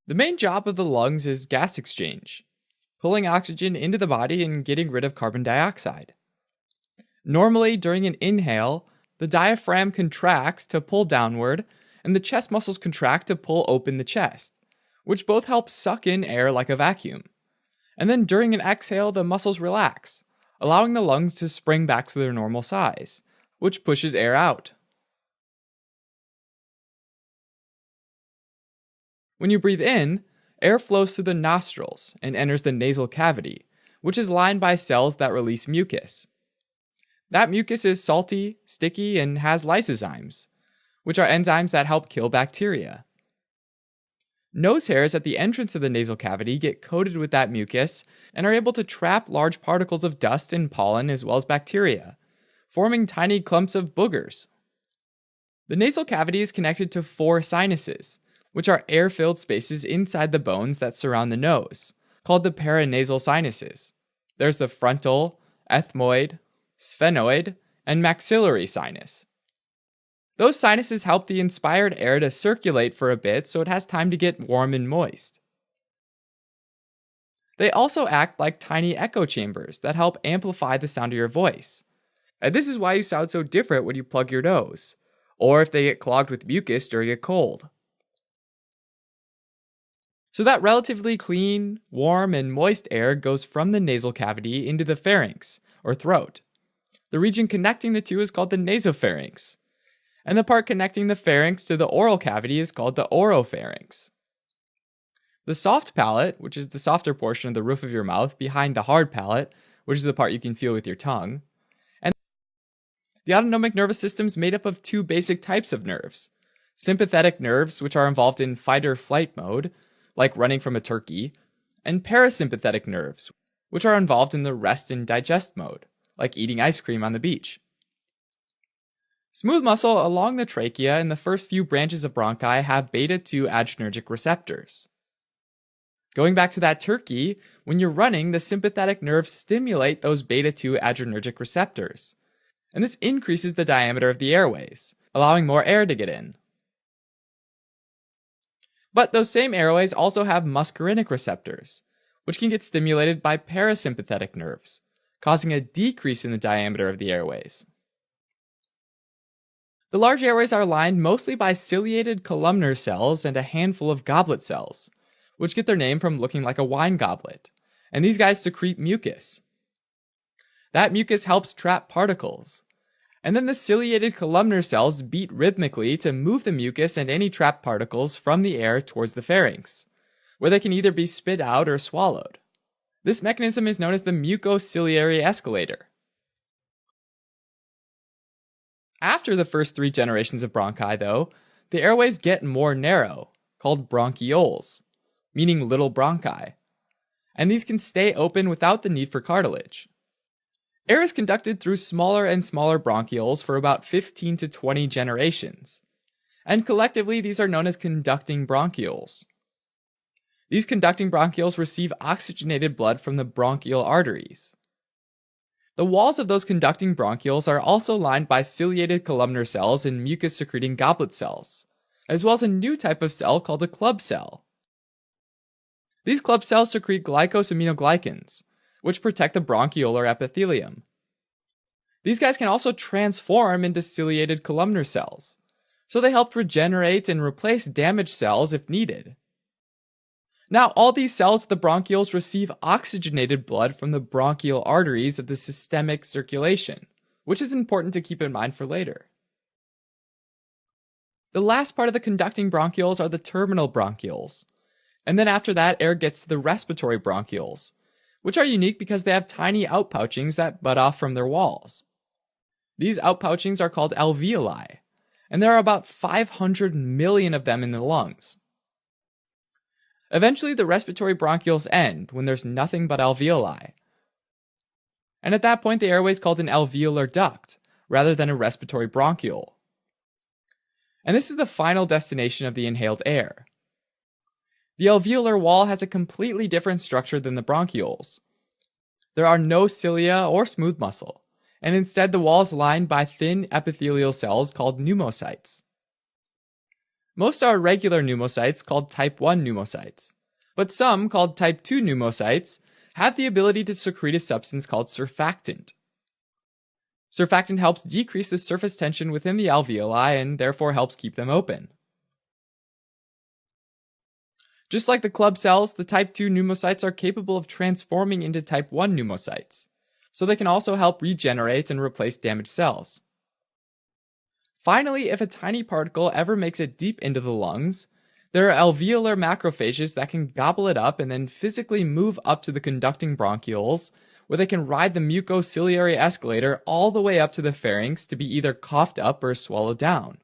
The main job of the lungs is gas exchange, pulling oxygen into the body and getting rid of carbon dioxide. Normally, during an inhale, the diaphragm contracts to pull downward, and the chest muscles contract to pull open the chest, which both help suck in air like a vacuum. And then during an exhale, the muscles relax, allowing the lungs to spring back to their normal size, which pushes air out. When you breathe in, air flows through the nostrils and enters the nasal cavity, which is lined by cells that release mucus. That mucus is salty, sticky, and has lysozymes, which are enzymes that help kill bacteria. Nose hairs at the entrance of the nasal cavity get coated with that mucus and are able to trap large particles of dust and pollen as well as bacteria, forming tiny clumps of boogers. The nasal cavity is connected to 4 sinuses, which are air-filled spaces inside the bones that surround the nose, called the paranasal sinuses. There's the frontal, ethmoid, sphenoid, and maxillary sinus. Those sinuses help the inspired air to circulate for a bit so it has time to get warm and moist. They also act like tiny echo chambers that help amplify the sound of your voice. And this is why you sound so different when you plug your nose, or if they get clogged with mucus during a cold. So that relatively clean, warm, and moist air goes from the nasal cavity into the pharynx, or throat. The region connecting the two is called the nasopharynx, and the part connecting the pharynx to the oral cavity is called the oropharynx. The soft palate, which is the softer portion of the roof of your mouth behind the hard palate, which is the part you can feel with your tongue, and the autonomic nervous system is made up of 2 basic types of nerves. Sympathetic nerves, which are involved in fight or flight mode, like running from a turkey, and parasympathetic nerves, which are involved in the rest and digest mode, like eating ice cream on the beach. Smooth muscle along the trachea and the first few branches of bronchi have beta-2 adrenergic receptors. Going back to that turkey, when you're running, the sympathetic nerves stimulate those beta-2 adrenergic receptors, and this increases the diameter of the airways, allowing more air to get in. But those same airways also have muscarinic receptors, which can get stimulated by parasympathetic nerves, causing a decrease in the diameter of the airways. The large airways are lined mostly by ciliated columnar cells and a handful of goblet cells, which get their name from looking like a wine goblet, and these guys secrete mucus. That mucus helps trap particles, and then the ciliated columnar cells beat rhythmically to move the mucus and any trapped particles from the air towards the pharynx, where they can either be spit out or swallowed. This mechanism is known as the mucociliary escalator. After the first 3 generations of bronchi, though, the airways get more narrow, called bronchioles, meaning little bronchi, and these can stay open without the need for cartilage. Air is conducted through smaller and smaller bronchioles for about 15 to 20 generations, and collectively these are known as conducting bronchioles. These conducting bronchioles receive oxygenated blood from the bronchial arteries. The walls of those conducting bronchioles are also lined by ciliated columnar cells and mucus-secreting goblet cells, as well as a new type of cell called a club cell. These club cells secrete glycosaminoglycans, which protect the bronchiolar epithelium. These guys can also transform into ciliated columnar cells, so they help regenerate and replace damaged cells if needed. Now, all these cells of the bronchioles receive oxygenated blood from the bronchial arteries of the systemic circulation, which is important to keep in mind for later. The last part of the conducting bronchioles are the terminal bronchioles, and then after that, air gets to the respiratory bronchioles, which are unique because they have tiny outpouchings that butt off from their walls. These outpouchings are called alveoli, and there are about 500 million of them in the lungs. Eventually, the respiratory bronchioles end when there's nothing but alveoli. And at that point, the airway is called an alveolar duct, rather than a respiratory bronchiole. And this is the final destination of the inhaled air. The alveolar wall has a completely different structure than the bronchioles. There are no cilia or smooth muscle, and instead the wall is lined by thin epithelial cells called pneumocytes. Most are regular pneumocytes called type 1 pneumocytes, but some, called type 2 pneumocytes, have the ability to secrete a substance called surfactant. Surfactant helps decrease the surface tension within the alveoli and therefore helps keep them open. Just like the club cells, the type 2 pneumocytes are capable of transforming into type 1 pneumocytes, so they can also help regenerate and replace damaged cells. Finally, if a tiny particle ever makes it deep into the lungs, there are alveolar macrophages that can gobble it up and then physically move up to the conducting bronchioles, where they can ride the mucociliary escalator all the way up to the pharynx to be either coughed up or swallowed down.